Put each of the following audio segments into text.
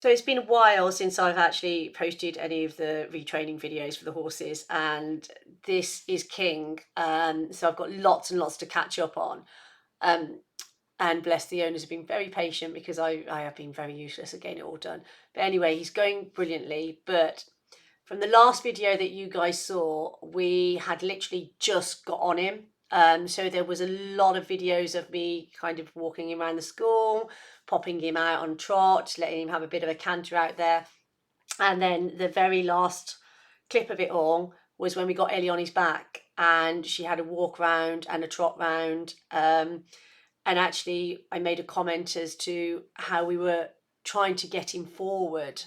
So it's been a while since I've actually posted any of the retraining videos for the horses, and this is King. So I've got lots and lots to catch up on. Um, and bless the owners have been very patient because I have been very useless at getting it all done. But anyway, he's going brilliantly. But from the last video that you guys saw, we had literally just got on him. So there was a lot of videos of me kind of walking him around the school, popping him out on trot, letting him have a bit of a canter out there. And then the very last clip of it all was when we got Ellie on his back and she had a walk round and a trot round. And actually I made a comment as to how we were trying to get him forward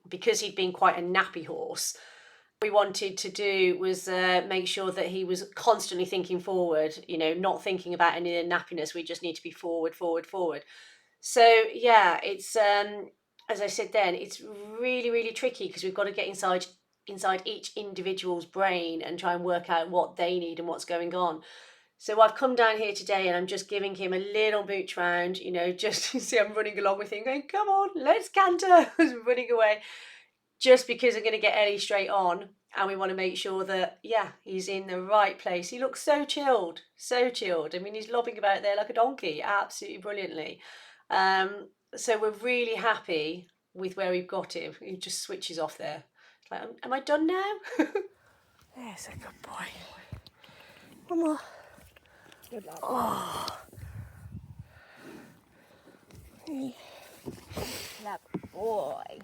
because he'd been quite a nappy horse. What we wanted to do was make sure that he was constantly thinking forward, you know, not thinking about any of the nappiness. We just need to be forward, forward, forward. So yeah, it's as I said then, it's really, really tricky because we've got to get inside each individual's brain and try and work out what they need and what's going on. So I've come down here today and I'm just giving him a little mooch round, you know, just to see I'm running along with him going, come on, let's canter, running away, just because I'm going to get Ellie straight on. And we want to make sure that, yeah, he's in the right place. He looks so chilled, so chilled. I mean, he's lobbing about there like a donkey, absolutely brilliantly. So we're really happy with where we've got him. He just switches off there. It's like, am I done now? There's a good boy. One more. Good lad. Oh. Clever boy.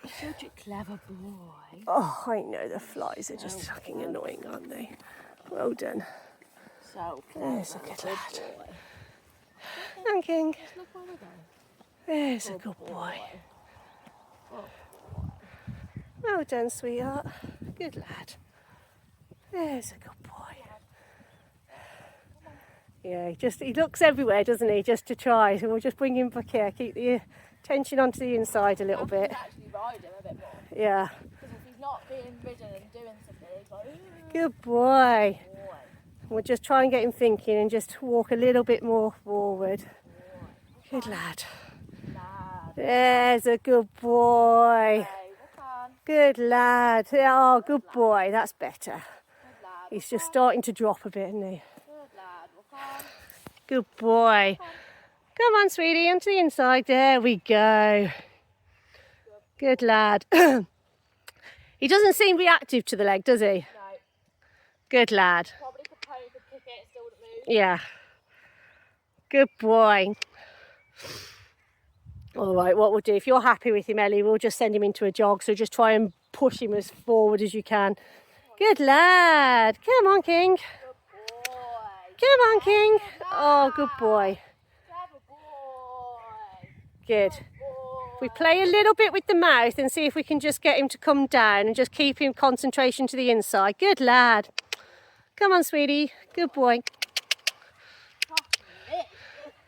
Such a clever boy. Oh, I know, the flies are just fucking annoying, aren't they? Well done. So clever. There's a good lad. And King. There's a good boy. Well done, sweetheart. Good lad. There's a good boy. Yeah, he looks everywhere, doesn't he, just to try. So we'll just bring him back here, keep the tension onto the inside a little bit. Actually ride him a bit more. Yeah. Because if he's not being ridden and doing something, he's like, ooh. Good boy. We'll just try and get him thinking and just walk a little bit more forward. Good lad. There's a good boy. Good lad. Oh, good boy. That's better. He's just starting to drop a bit, isn't he? Good boy. Come on, sweetie, onto the inside. There we go. Good lad. He doesn't seem reactive to the leg, does he? No. Good lad. Probably could kick it and still wouldn't move. Yeah. Good boy. All right, what we'll do, if you're happy with him, Ellie, we'll just send him into a jog. So just try and push him as forward as you can. Good lad. Come on, King. Good boy. Come on, King. Oh, good boy. Clever boy. Good. We play a little bit with the mouth and see if we can just get him to come down and just keep him concentration to the inside. Good lad. Come on, sweetie. Good boy.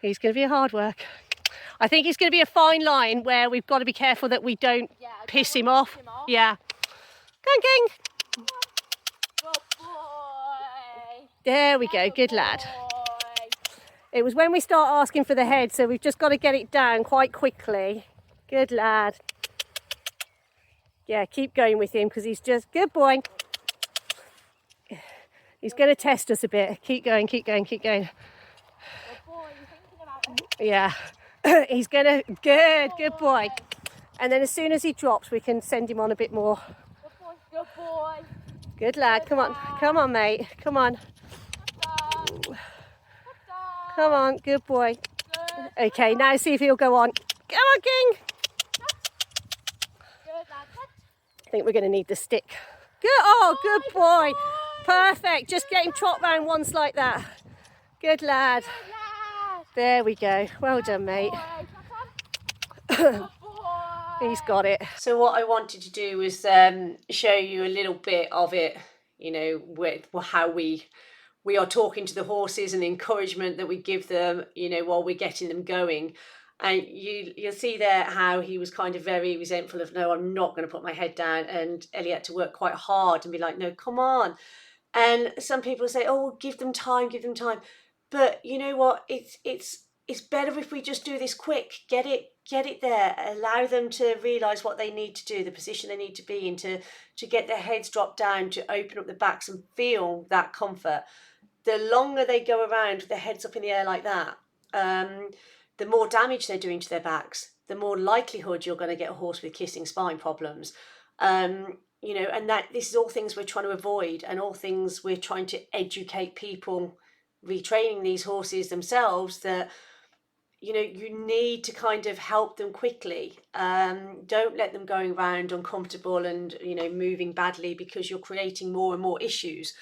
He's going to be a hard work. I think it's going to be a fine line where we've got to be careful that we don't piss him off. Yeah. Come on, King. Good boy. There we go. Good lad. It was when we start asking for the head, so we've just got to get it down quite quickly. Good lad. Yeah, keep going with him because he's just good boy. He's going to test us a bit. Keep going, keep going, keep going. Good boy, you thinking about it? Yeah. He's going to, good boy. And then as soon as he drops, we can send him on a bit more. Good boy, good boy. Good lad, come on, mate, come on. Come on, good boy. Good. Okay, now see if he'll go on. Come on, King. Good lad. I think we're going to need the stick. Good, oh, good boy. Perfect, just get him trot round once like that. Good lad. There we go. Well done, mate. He's got it. So what I wanted to do was show you a little bit of it, you know, with how we are talking to the horses and the encouragement that we give them, you know, while we're getting them going. And you'll see there how he was kind of very resentful of, no, I'm not going to put my head down. And Ellie had to work quite hard and be like, no, come on. And some people say, oh, give them time, give them time. But you know what? It's it's better if we just do this quick, get it there, allow them to realise what they need to do, the position they need to be in, to get their heads dropped down, to open up the backs and feel that comfort. The longer they go around with their heads up in the air like that, the more damage they're doing to their backs, the more likelihood you're going to get a horse with kissing spine problems. You know, and that this is all things we're trying to avoid, and all things we're trying to educate people retraining these horses themselves, that you know, you need to kind of help them quickly. Don't let them going around uncomfortable and, you know, moving badly, because you're creating more and more issues.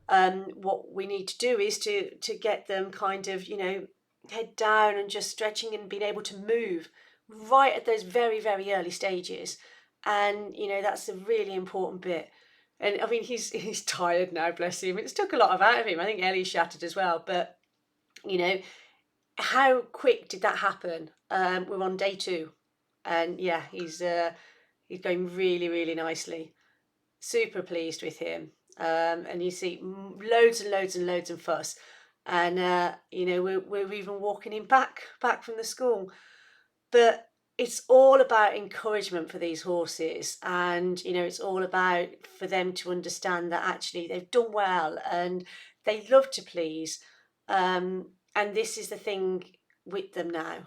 What we need to do is to get them kind of, you know, head down and just stretching and being able to move right at those very, very early stages. And, you know, that's a really important bit. And I mean, he's tired now, bless him. It's took a lot out of him. I think Ellie's shattered as well. But, you know, how quick did that happen? We're on day 2, and yeah, he's going really, really nicely. Super pleased with him. And you see loads and loads and loads of fuss, and you know, we're even walking him back from the school. But it's all about encouragement for these horses, and you know, it's all about for them to understand that actually they've done well and they love to please. And this is the thing with them now.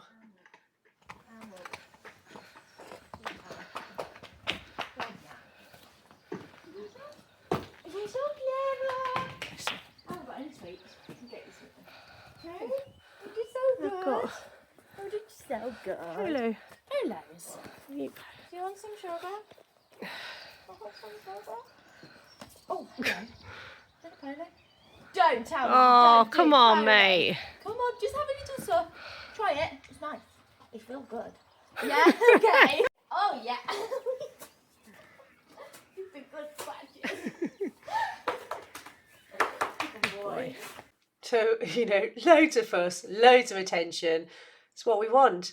You're so clever. I haven't got any sweets. You can get your sweets. No? You did so good. I've got... You did so good. Hello. Hellos. Yep. Do you want some sugar? I want some sugar. Oh, okay. Don't tell me. Oh, Don't come do on, so mate. much. Come on, just have a little sup. Try it. It's nice. It feels good. Yeah, okay. Oh, yeah. It's a good scratch. Good boy. So, you know, loads of fuss, loads of attention. It's what we want.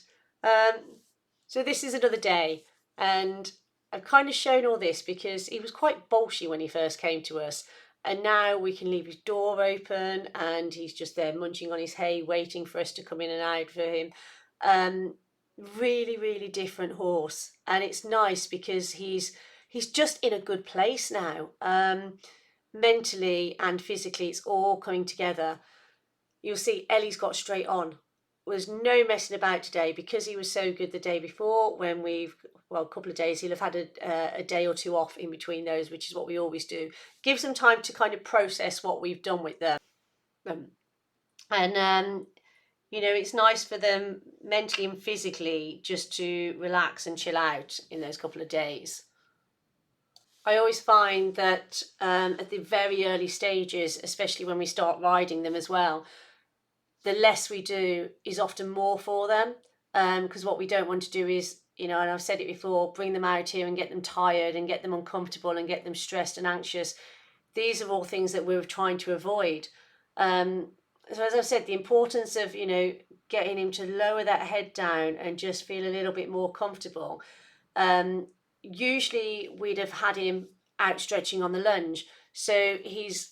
So this is another day, and I've kind of shown all this because he was quite bolshy when he first came to us, and now we can leave his door open and he's just there munching on his hay, waiting for us to come in and out for him. Really, really different horse, and it's nice because he's just in a good place now. Mentally and physically, it's all coming together. You'll see Ellie's got straight on. There's no messing about today because he was so good the day before. When a couple of days, he'll have had a day or two off in between those, which is what we always do. Gives them time to kind of process what we've done with them. And you know, it's nice for them mentally and physically just to relax and chill out in those couple of days. I always find that at the very early stages, especially when we start riding them as well, the less we do is often more for them, because what we don't want to do is, you know, and I've said it before, bring them out here and get them tired and get them uncomfortable and get them stressed and anxious. These are all things that we're trying to avoid. So as I've said, the importance of, you know, getting him to lower that head down and just feel a little bit more comfortable. Usually we'd have had him outstretching on the lunge, so he's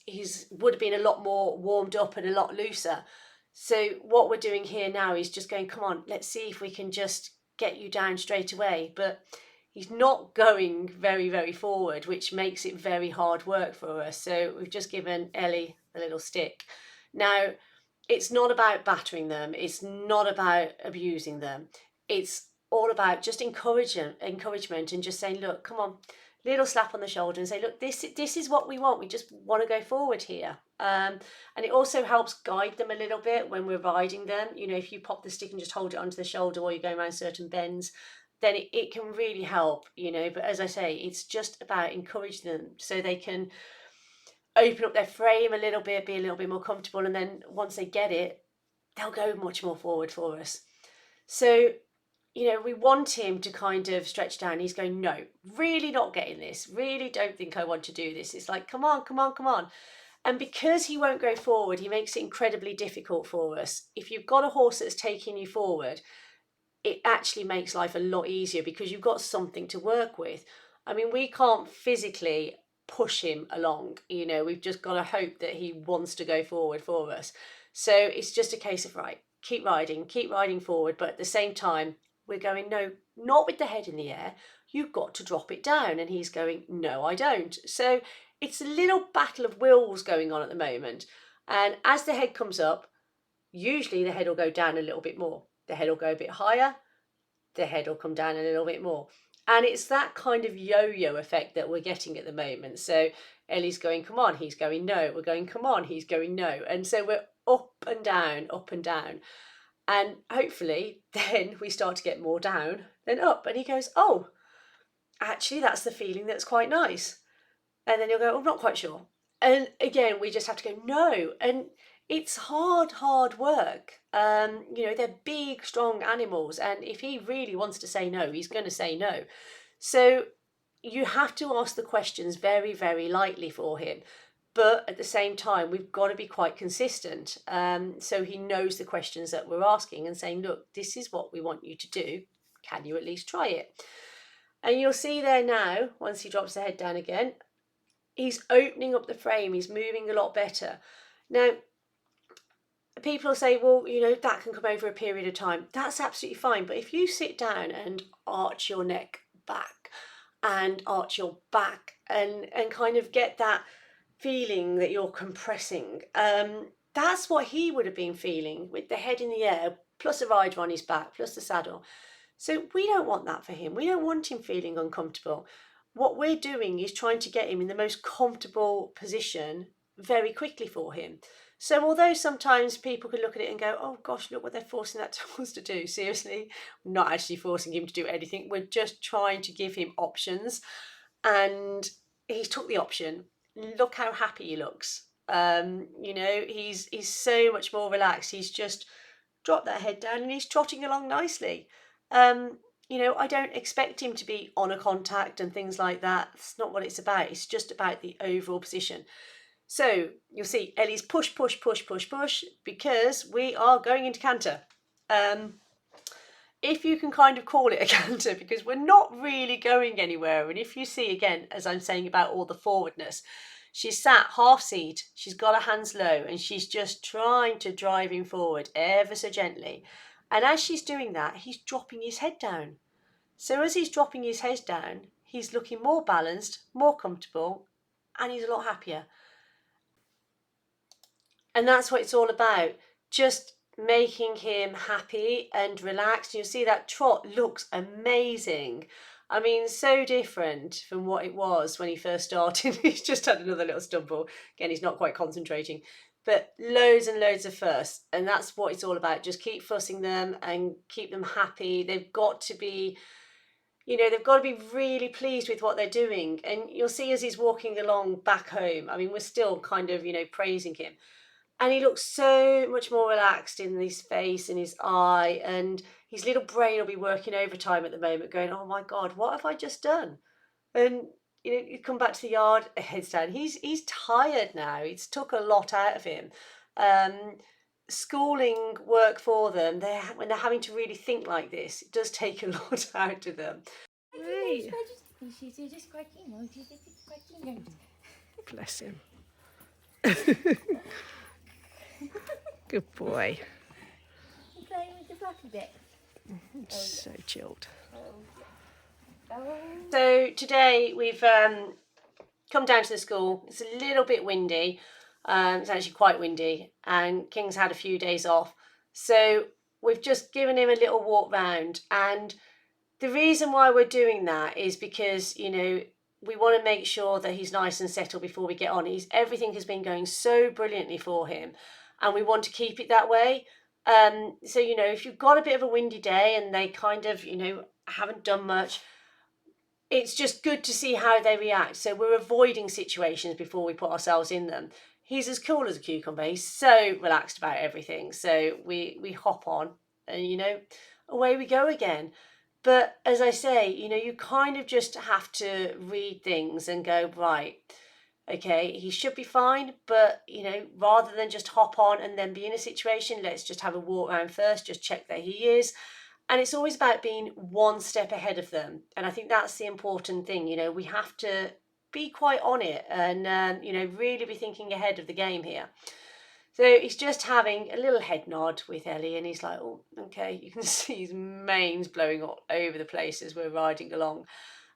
would have been a lot more warmed up and a lot looser. So what we're doing here now is just going, come on, let's see if we can just get you down straight away. But he's not going very, very forward, which makes it very hard work for us. So we've just given Ellie a little stick. Now, it's not about battering them. It's not about abusing them. It's all about just encouragement and just saying, look, come on, little slap on the shoulder and say, look, this is what we want. We just want to go forward here. And it also helps guide them a little bit when we're riding them. You know, if you pop the stick and just hold it onto the shoulder while you're going around certain bends, then it can really help, you know. But as I say, it's just about encouraging them so they can open up their frame a little bit, be a little bit more comfortable. And then once they get it, they'll go much more forward for us. So, you know, we want him to kind of stretch down. He's going, no, really not getting this. Really don't think I want to do this. It's like, come on, come on, come on. And because he won't go forward, he makes it incredibly difficult for us. If you've got a horse that's taking you forward, it actually makes life a lot easier because you've got something to work with. I mean, we can't physically push him along, you know, we've just got to hope that he wants to go forward for us. So it's just a case of, right, keep riding forward. But at the same time, we're going, no, not with the head in the air. You've got to drop it down. And he's going, no, I don't. So it's a little battle of wills going on at the moment. And as the head comes up, usually the head will go down a little bit more. The head will go a bit higher. The head will come down a little bit more. And it's that kind of yo-yo effect that we're getting at the moment. So Ellie's going, come on, he's going, no. We're going, come on, he's going, no. And so we're up and down, up and down. And hopefully then we start to get more down than up. And he goes, oh, actually, that's the feeling that's quite nice. And then he'll go, I'm not quite sure. And again, we just have to go, no. And it's hard work. They're big, strong animals. And if he really wants to say no, he's going to say no. So you have to ask the questions very, very lightly for him. But at the same time, we've got to be quite consistent. So he knows the questions that we're asking and saying, look, this is what we want you to do. Can you at least try it? And you'll see there now, once he drops the head down again, he's opening up the frame. He's moving a lot better. Now, people say, well, that can come over a period of time. That's absolutely fine. But if you sit down and arch your neck back and arch your back and kind of get that feeling that you're compressing, that's what he would have been feeling with the head in the air, plus a rider on his back, plus the saddle. So we don't want that for him. We don't want him feeling uncomfortable. What we're doing is trying to get him in the most comfortable position very quickly for him. So although sometimes people could look at it and go, oh gosh, look what they're forcing that horse to do. Seriously, we're not actually forcing him to do anything. We're just trying to give him options. And he took the option. Look how happy he looks. He's so much more relaxed. He's just dropped that head down and he's trotting along nicely. I don't expect him to be on a contact and things like that. That's not what it's about. It's just about the overall position. So you'll see Ellie's push, because we are going into canter. If you can kind of call it a canter, because we're not really going anywhere. And if you see, again, as I'm saying about all the forwardness, she's sat half seat, she's got her hands low, and she's just trying to drive him forward ever so gently. And as she's doing that, he's dropping his head down. So as he's dropping his head down, he's looking more balanced, more comfortable, and he's a lot happier. And that's what it's all about. Just making him happy and relaxed. You'll see that trot looks amazing. I mean, so different from what it was when he first started. He's just had another little stumble. Again, he's not quite concentrating. But loads and loads of firsts. And that's what it's all about. Just keep fussing them and keep them happy. They've got to be really pleased with what they're doing. And you'll see as he's walking along back home, I mean, we're still kind of, praising him. And he looks so much more relaxed in his face and his eye, and his little brain will be working overtime at the moment going, oh my God, what have I just done? And you come back to the yard, heads down. He's tired now. It's took a lot out of him. Schooling work for them, when they're having to really think like this, it does take a lot out of them. Right. Bless him. Good boy. You're playing with the fluffy bit. So chilled. So today we've come down to the school. It's a little bit windy. It's actually quite windy, and King's had a few days off. So we've just given him a little walk round, and the reason why we're doing that is because, we want to make sure that he's nice and settled before we get on. Everything has been going so brilliantly for him, and we want to keep it that way. So, if you've got a bit of a windy day and they kind of, haven't done much, it's just good to see how they react. So we're avoiding situations before we put ourselves in them. He's as cool as a cucumber. He's so relaxed about everything. So we hop on and, away we go again. But as I say, you kind of just have to read things and go, right, okay, he should be fine. But, rather than just hop on and then be in a situation, let's just have a walk around first, just check that he is. And it's always about being one step ahead of them. And I think that's the important thing. We have to be quite on it and, really be thinking ahead of the game here. So he's just having a little head nod with Ellie, and he's like, oh, okay. You can see his mane's blowing all over the place as we're riding along.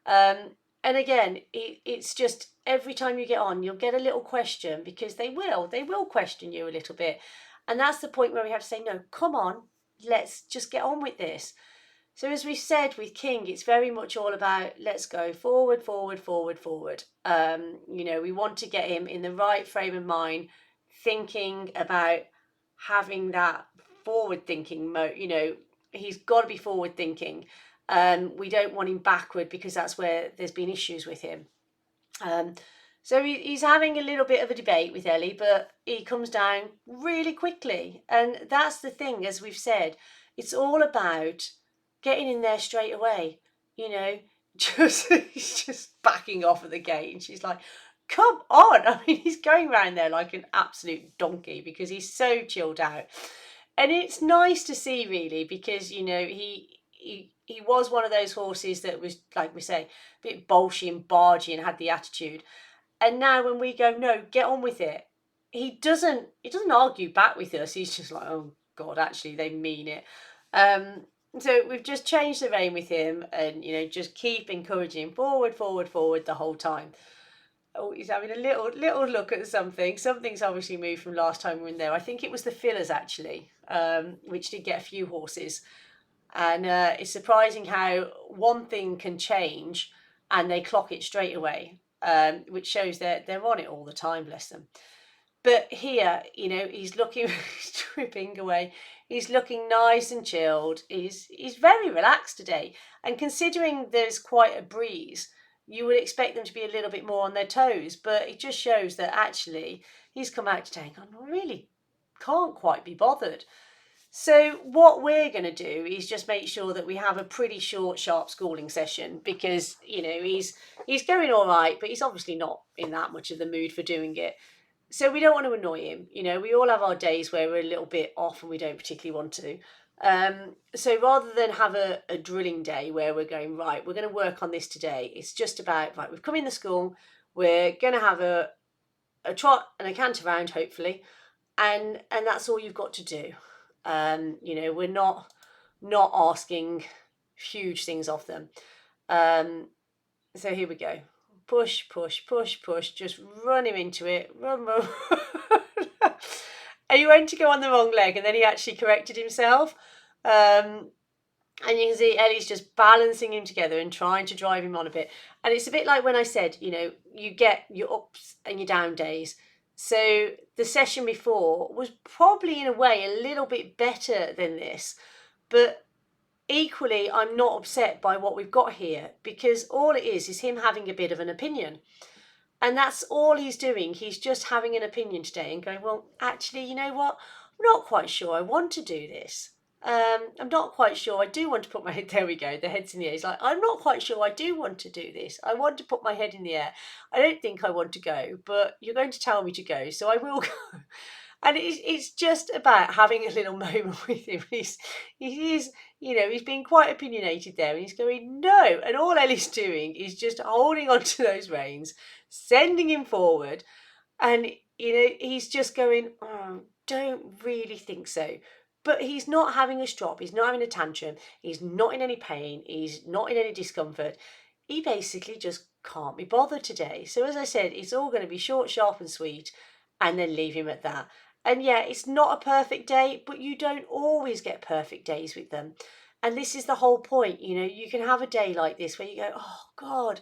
And again, it's just every time you get on, you'll get a little question, because they will question you a little bit. And that's the point where we have to say, no, come on, let's just get on with this. So as we said with King, it's very much all about let's go forward, forward, forward, forward. We want to get him in the right frame of mind, thinking about having that forward thinking mode. He's got to be forward thinking. We don't want him backward, because that's where there's been issues with him. So he's having a little bit of a debate with Ellie, but he comes down really quickly. And that's the thing, as we've said, it's all about getting in there straight away. He's just backing off at the gate, and she's like, come on. I mean, he's going around there like an absolute donkey, because he's so chilled out. And it's nice to see, really, because he was one of those horses that was, like we say, a bit bolshy and bargy and had the attitude. And now when we go, no, get on with it, he doesn't argue back with us. He's just like, oh God, actually they mean it. So we've just changed the rein with him, and just keep encouraging him forward, forward, forward the whole time. Oh, he's having a little look at something. Something's obviously moved from last time we were in there. I think it was the fillers, actually, which did get a few horses. And it's surprising how one thing can change and they clock it straight away, which shows that they're on it all the time, bless them. But here, he's looking, he's tripping away. He's looking nice and chilled. He's very relaxed today. And considering there's quite a breeze, you would expect them to be a little bit more on their toes. But it just shows that actually he's come out today and I really can't quite be bothered. So what we're going to do is just make sure that we have a pretty short, sharp schooling session, because, he's going all right, but he's obviously not in that much of the mood for doing it. So we don't want to annoy him. We all have our days where we're a little bit off and we don't particularly want to. So rather than have a drilling day where we're going, right, we're going to work on this today, it's just about, right, we've come in the school, we're going to have a trot and a canter round, hopefully, and that's all you've got to do. We're not asking huge things of them. So here we go. Push, push, push, push. Just run him into it. Run, run. And he went to go on the wrong leg, and then he actually corrected himself. And you can see Ellie's just balancing him together and trying to drive him on a bit. And it's a bit like when I said, you get your ups and your down days. So the session before was probably in a way a little bit better than this, but equally I'm not upset by what we've got here, because all it is him having a bit of an opinion, and that's all he's doing. He's just having an opinion today and going, well, actually, you know what, I'm not quite sure I want to do this. I'm not quite sure I do want to put my head, there we go, the head's in the air. He's like, I'm not quite sure I do want to do this. I want to put my head in the air. I don't think I want to go, but you're going to tell me to go, so I will go. And it's just about having a little moment with him. He's being quite opinionated there, and he's going, no. And all Ellie's doing is just holding onto those reins, sending him forward. And, he's just going, oh, don't really think so. But he's not having a strop. He's not having a tantrum. He's not in any pain. He's not in any discomfort. He basically just can't be bothered today. So as I said, it's all going to be short, sharp and sweet, and then leave him at that. And yeah, it's not a perfect day, but you don't always get perfect days with them. And this is the whole point. You can have a day like this where you go, oh God,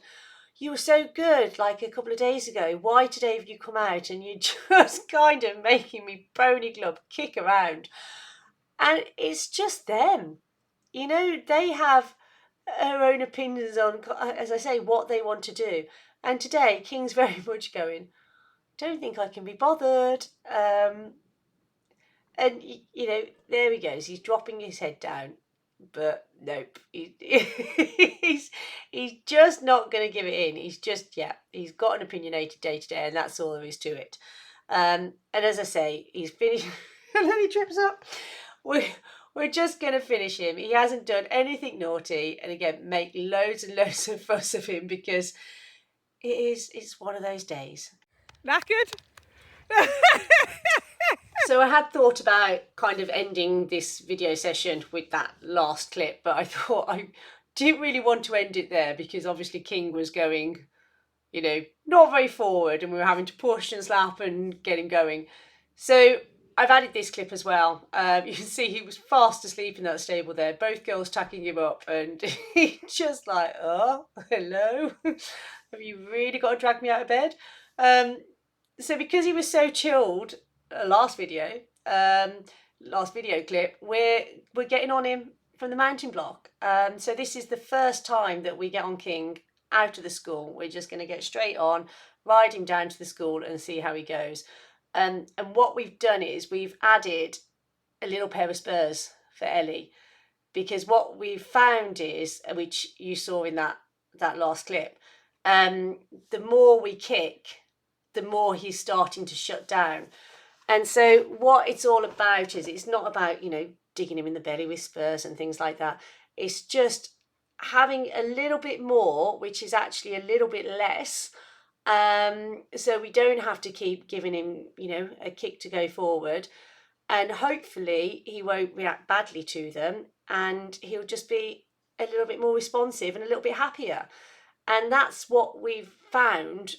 you were so good like a couple of days ago. Why today have you come out and you're just kind of making me pony club kick around? And it's just them. They have their own opinions on, as I say, what they want to do. And today, King's very much going, don't think I can be bothered. And, there he goes. He's dropping his head down. But nope, he's just not going to give it in. He's got an opinionated day today, and that's all there is to it. And as I say, he's finished, and then he trips up. We're just going to finish him. He hasn't done anything naughty, and again, make loads and loads of fuss of him, because it's one of those days. Knackered? So I had thought about kind of ending this video session with that last clip, but I thought I didn't really want to end it there because obviously King was going, you know, not very forward and we were having to push and slap and get him going. So I've added this clip as well. You can see he was fast asleep in that stable there, both girls tucking him up, and he just like, oh, hello. Have you really got to drag me out of bed? So because he was so chilled, last video clip, we're getting on him from the mounting block. So this is the first time that we get on King out of the school. We're just going to get straight on, ride him down to the school and see how he goes. And what we've done is we've added a little pair of spurs for Ellie, because what we've found is, which you saw in that last clip, the more we kick, the more he's starting to shut down. And so what it's all about is, it's not about, you know, digging him in the belly with spurs and things like that. It's just having a little bit more, which is actually a little bit less. So we don't have to keep giving him, you know, a kick to go forward. And hopefully he won't react badly to them and he'll just be a little bit more responsive and a little bit happier. And that's what we've found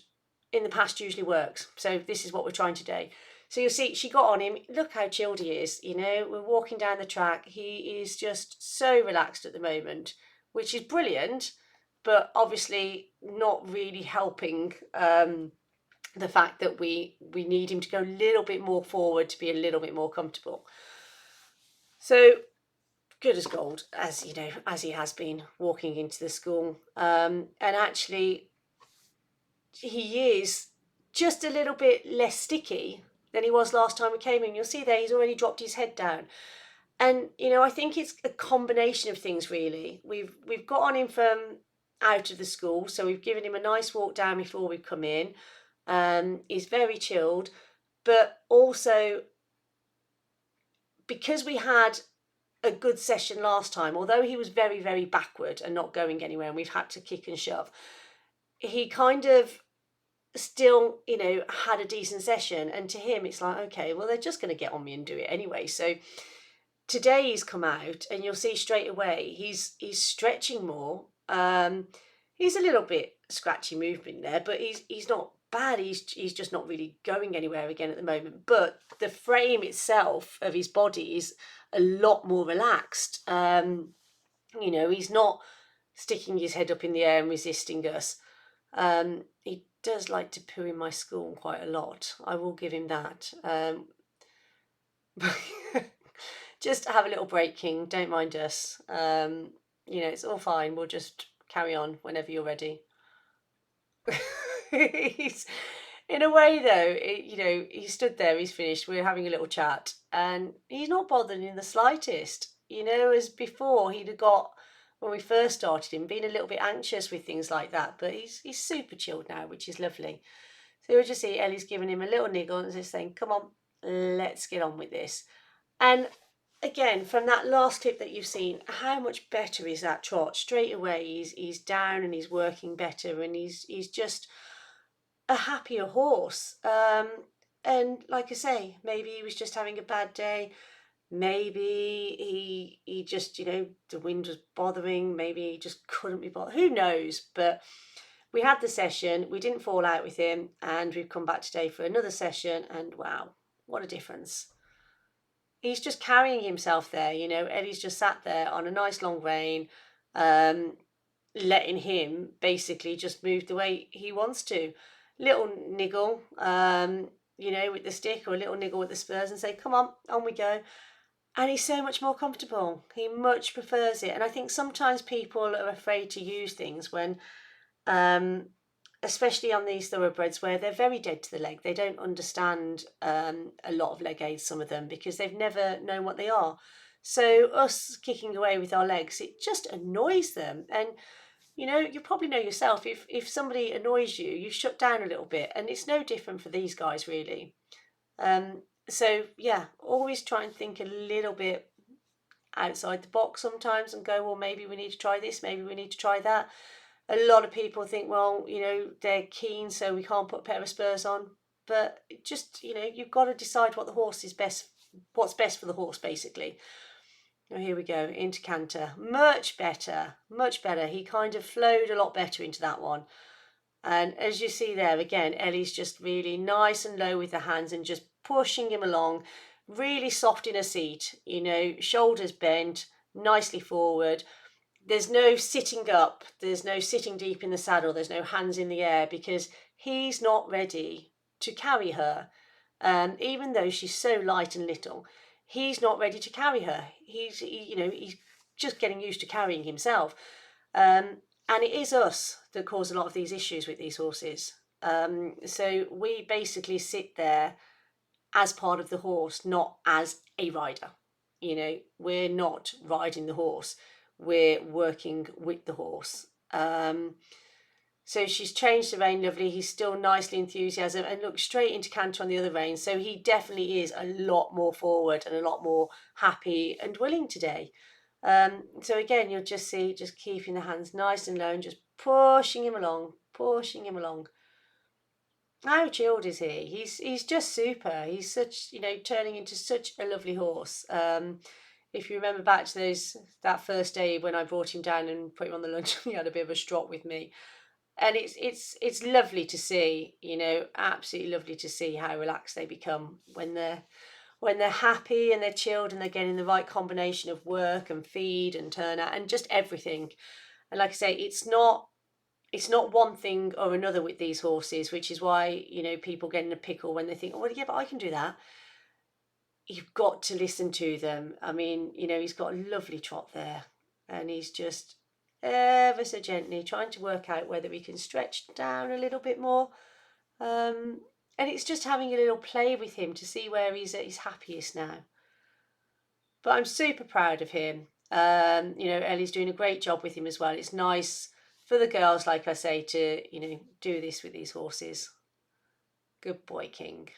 in the past usually works. So this is what we're trying today. So you'll see she got on him. Look how chilled he is. You know, we're walking down the track. He is just so relaxed at the moment, which is brilliant, but obviously not really helping the fact that we need him to go a little bit more forward to be a little bit more comfortable. So good as gold, as you know, as he has been walking into the school. And actually he is just a little bit less sticky than he was last time we came in. You'll see there he's already dropped his head down. And you know, I think it's a combination of things really. We've got on him from out of the school, so we've given him a nice walk down before we come in. He's very chilled, but also because we had a good session last time, although he was very, very backward and not going anywhere and we've had to kick and shove, he kind of still, you know, had a decent session. And to him it's like, okay, well, they're just going to get on me and do it anyway. So today he's come out and you'll see straight away he's stretching more. He's a little bit scratchy movement there, but he's not bad. He's just not really going anywhere again at the moment. But the frame itself of his body is a lot more relaxed. You know, he's not sticking his head up in the air and resisting us. He does like to poo in my school quite a lot. I will give him that. Just have a little break, King. Don't mind us. You know, it's all fine. We'll just carry on whenever you're ready. He's, in a way though, you know, he stood there, he's finished, we're having a little chat and he's not bothered in the slightest. You know, as before he'd have got, when we first started him, being a little bit anxious with things like that, but he's super chilled now, which is lovely. So you'll just see Ellie's giving him a little niggle and just saying, come on, let's get on with this. And again, from that last clip that you've seen, how much better is that trot? Straight away he's down and he's working better and he's just a happier horse. And like I say, maybe he was just having a bad day. Maybe he just, you know, the wind was bothering. Maybe he just couldn't be bothered. Who knows? But we had the session. We didn't fall out with him. And we've come back today for another session. And wow, what a difference. He's just carrying himself there. You know, Eddie's just sat there on a nice long rein, letting him basically just move the way he wants to. Little niggle, you know, with the stick, or a little niggle with the spurs and say, come on we go. And he's so much more comfortable. He much prefers it. And I think sometimes people are afraid to use things when, especially on these thoroughbreds where they're very dead to the leg. They don't understand a lot of leg aids, some of them, because they've never known what they are. So us kicking away with our legs, it just annoys them. And you know, you probably know yourself, if somebody annoys you, you shut down a little bit, and it's no different for these guys really. So yeah, always try and think a little bit outside the box sometimes and go, well, maybe we need to try this, maybe we need to try that. A lot of people think, well, you know, they're keen, so we can't put a pair of spurs on. but just, you've got to decide what the horse is best, what's best for the horse, basically. Oh, here we go, into canter. Much better, much better. He kind of flowed a lot better into that one. And as you see there, again, Ellie's just really nice and low with the hands and just pushing him along, really soft in her seat, shoulders bent, nicely forward. There's no sitting up, there's no sitting deep in the saddle, there's no hands in the air, because he's not ready to carry her. Even though she's so light and little, he's not ready to carry her. He's just getting used to carrying himself. And it is us that cause a lot of these issues with these horses. So we basically sit there as part of the horse, not as a rider. We're not riding the horse, we're working with the horse. So she's changed the rein lovely. He's still nicely enthusiastic and looks straight into canter on the other rein. So he definitely is a lot more forward and a lot more happy and willing today. So again, you'll just see, just keeping the hands nice and low and just pushing him along, pushing him along. How chilled is he? He's just super. He's such, turning into such a lovely horse. If you remember back to that first day when I brought him down and put him on the lunch, he had a bit of a strop with me. And it's lovely to see, absolutely lovely to see how relaxed they become when they're happy and they're chilled and they're getting the right combination of work and feed and turn out and just everything. And like I say, it's not one thing or another with these horses, which is why, people get in a pickle when they think, oh, well, yeah, but I can do that. You've got to listen to them. I mean, he's got a lovely trot there and he's just ever so gently trying to work out whether he can stretch down a little bit more. And it's just having a little play with him to see where he's at his happiest now. But I'm super proud of him. Ellie's doing a great job with him as well. It's nice for the girls, like I say, to, do this with these horses. Good boy, King.